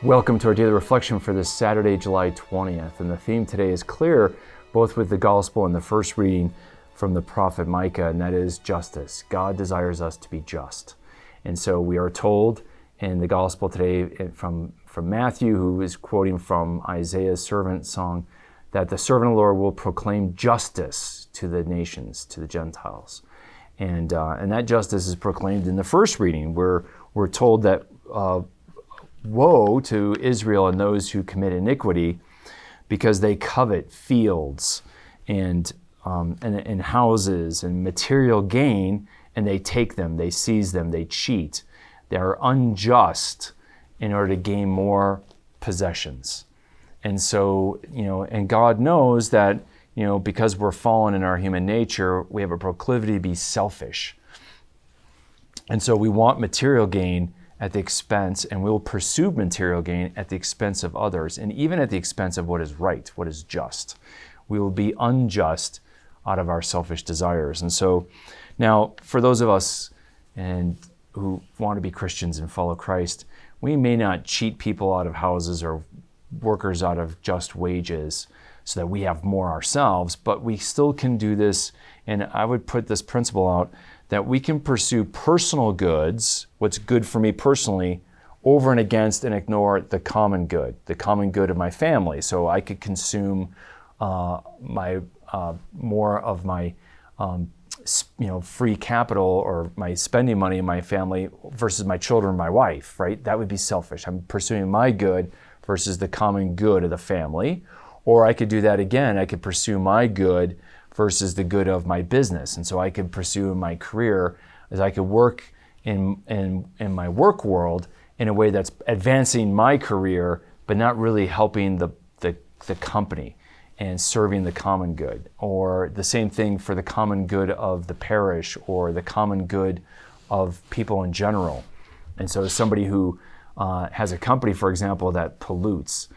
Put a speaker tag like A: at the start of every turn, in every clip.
A: Welcome to our daily reflection for this Saturday, July 20th. And the theme today is clear, both with the gospel and the first reading from the prophet Micah, and that is justice. God desires us to be just. And so we are told in the gospel today from Matthew, who is quoting from Isaiah's servant song, that the servant of the Lord will proclaim justice to the nations, to the Gentiles. And that justice is proclaimed in the first reading, where we're told that woe to Israel and those who commit iniquity, because they covet fields and houses and material gain, and they take them, they seize them, they cheat. They are unjust in order to gain more possessions. And so, and God knows that, because we're fallen in our human nature, we have a proclivity to be selfish. And so we want material gain at the expense, and we will pursue material gain at the expense of others, and even at the expense of what is right, what is just. We will be unjust out of our selfish desires. And so now, for those of us who want to be Christians and follow Christ, we may not cheat people out of houses or workers out of just wages so that we have more ourselves, but we still can do this, and I would put this principle out, that we can pursue personal goods, what's good for me personally, over and against and ignore the common good of my family. So I could consume more of my free capital or my spending money in my family versus my children, my wife, right? That would be selfish. I'm pursuing my good versus the common good of the family. Or I could do that again. I could pursue my good versus the good of my business. And so I could pursue my career as I could work in my work world in a way that's advancing my career, but not really helping the company and serving the common good. Or the same thing for the common good of the parish or the common good of people in general. And so somebody who has a company, for example, that pollutes,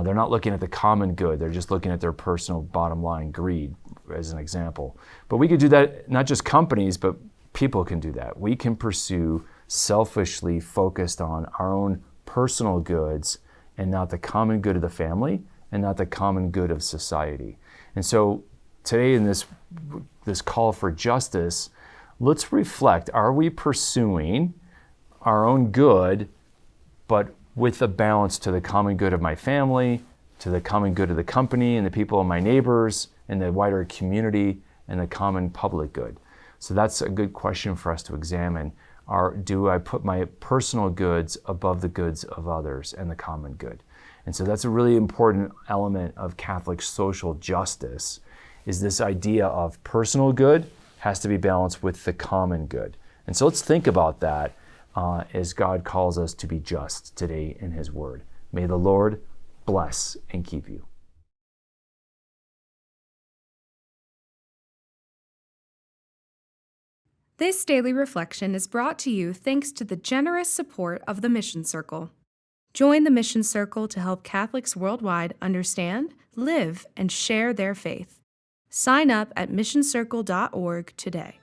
A: they're not looking at the common good, they're just looking at their personal bottom line greed, as an example. But we could do that, not just companies, but people can do that. We can pursue selfishly focused on our own personal goods and not the common good of the family and not the common good of society. And so today in this call for justice, let's reflect, are we pursuing our own good, but with a balance to the common good of my family, to the common good of the company and the people and my neighbors and the wider community and the common public good? So that's a good question for us to examine. Do I put my personal goods above the goods of others and the common good? And so that's a really important element of Catholic social justice, is this idea of personal good has to be balanced with the common good. And so let's think about that as God calls us to be just today in His Word. May the Lord bless and keep you.
B: This daily reflection is brought to you thanks to the generous support of the Mission Circle. Join the Mission Circle to help Catholics worldwide understand, live, and share their faith. Sign up at missioncircle.org today.